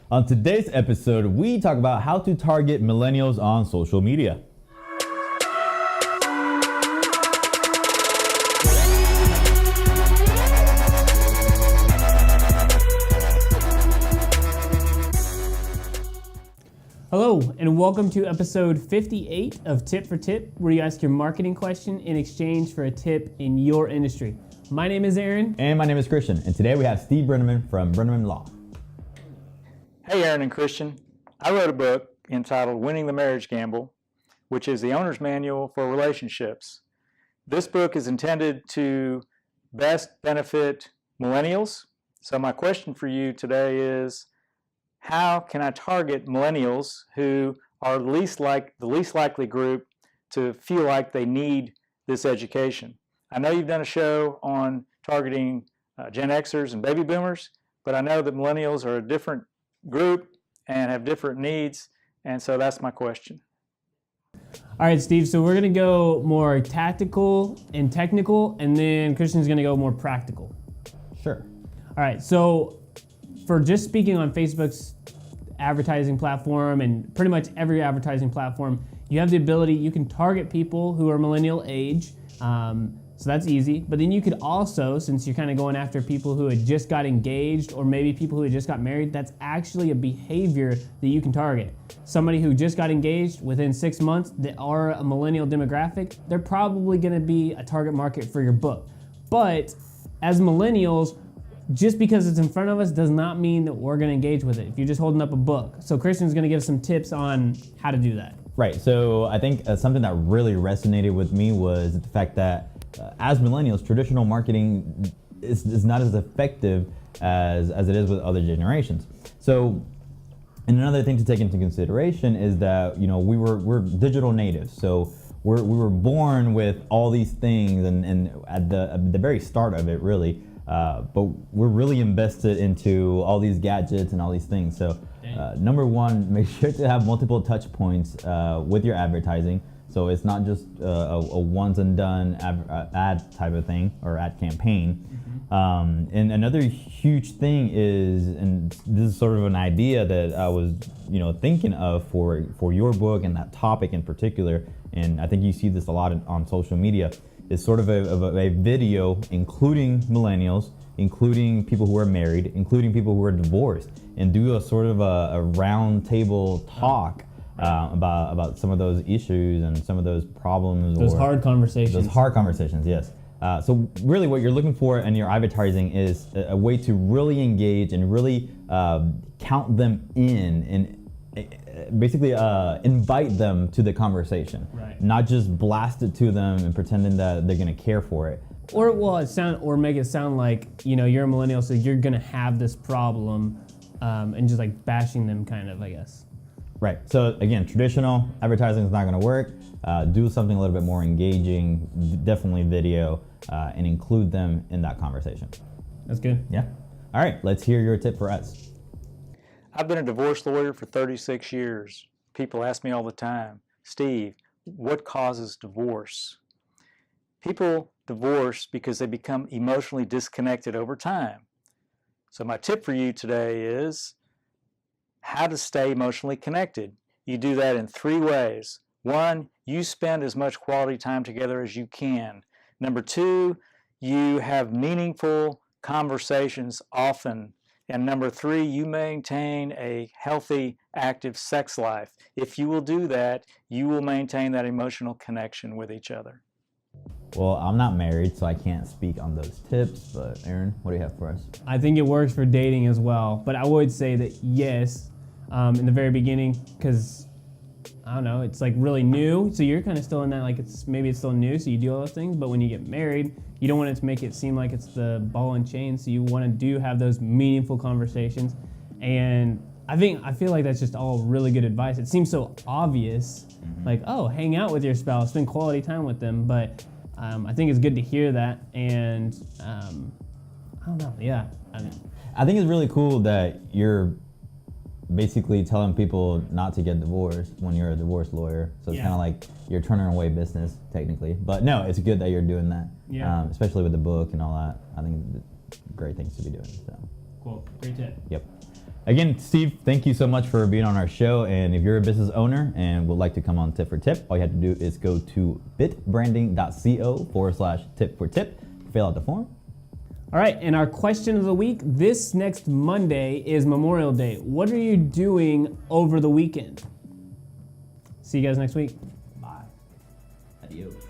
On today's episode, we talk about how to target millennials on social media. Hello, and welcome to episode 58 of Tip for Tip, where you ask your marketing question in exchange for a tip in your industry. My name is Aaron. And my name is Christian. And today we have Steve Bruneman from BrunemanLaw. Hey, Aaron and Christian. I wrote a book entitled Winning the Marriage Gamble, which is the owner's manual for relationships. This book is intended to best benefit millennials. So my question for you today is, how can I target millennials who are the least likely group to feel like they need this education? I know you've done a show on targeting Gen Xers and baby boomers, but I know that millennials are a different group and have different needs, and so that's my question. All right, Steve, so we're going to go more tactical and technical, and then Christian's going to go more practical. Sure. All right, so for just speaking on Facebook's advertising platform and pretty much every advertising platform, you have the ability, you can target people who are millennial age, so that's easy. But then you could also, since you're kind of going after people who had just got engaged or maybe people who had just got married, that's actually a behavior that you can target. Somebody who just got engaged within 6 months that are a millennial demographic, they're probably going to be a target market for your book. But as millennials, just because it's in front of us does not mean that we're going to engage with it if you're just holding up a book. So Christian's going to give some tips on how to do that. Right. So I think something that really resonated with me was the fact that as millennials, traditional marketing is not as effective as it is with other generations. So, and another thing to take into consideration is that, you know, we're digital natives. So we were born with all these things and at the very start of it, really. But we're really invested into all these gadgets and all these things. So number one, make sure to have multiple touch points with your advertising. So it's not just a once and done ad type of thing or ad campaign. Mm-hmm. And another huge thing is, and this is sort of an idea that I was, thinking of for your book and that topic in particular, and I think you see this a lot on social media, is sort of a video including millennials, including people who are married, including people who are divorced, and do a sort of a round table talk about some of those issues and some of those problems. Those hard conversations. Those hard conversations, yes. So really what you're looking for in your advertising is a way to really engage and really count them in and basically invite them to the conversation. Right. Not just blast it to them and pretending that they're going to care for it. Or make it sound like, you're a millennial, so you're going to have this problem and just like bashing them kind of, I guess. Right. So again, traditional advertising is not going to work. Do something a little bit more engaging, definitely video, and include them in that conversation. That's good. Yeah. All right. Let's hear your tip for us. I've been a divorce lawyer for 36 years. People ask me all the time, Steve, what causes divorce? People divorce because they become emotionally disconnected over time. So my tip for you today is how to stay emotionally connected. You do that in 3 ways. 1, you spend as much quality time together as you can. Number 2, you have meaningful conversations often. And number 3, you maintain a healthy, active sex life. If you will do that, you will maintain that emotional connection with each other. Well, I'm not married, so I can't speak on those tips, but Aaron, what do you have for us? I think it works for dating as well, but I would say that yes, in the very beginning, because I don't know, it's like really new, so you're kind of still in that, like maybe it's still new, so you do all those things, but when you get married, you don't want it to make it seem like it's the ball and chain, so you want to have those meaningful conversations, and I feel like that's just all really good advice. It seems so obvious, like, oh, hang out with your spouse, spend quality time with them, but I think it's good to hear that, and I don't know, yeah. I think it's really cool that you're basically telling people not to get divorced when you're a divorce lawyer. So it's kind of like you're turning away business technically. But no, it's good that you're doing that. Yeah. Especially with the book and all that. I think great things to be doing. So. Cool. Great tip. Yep. Again, Steve, thank you so much for being on our show. And if you're a business owner and would like to come on Tip for Tip, all you have to do is go to bitbranding.co/tip for tip, fill out the form. All right, and our question of the week this next Monday is Memorial Day. What are you doing over the weekend? See you guys next week. Bye. Adios.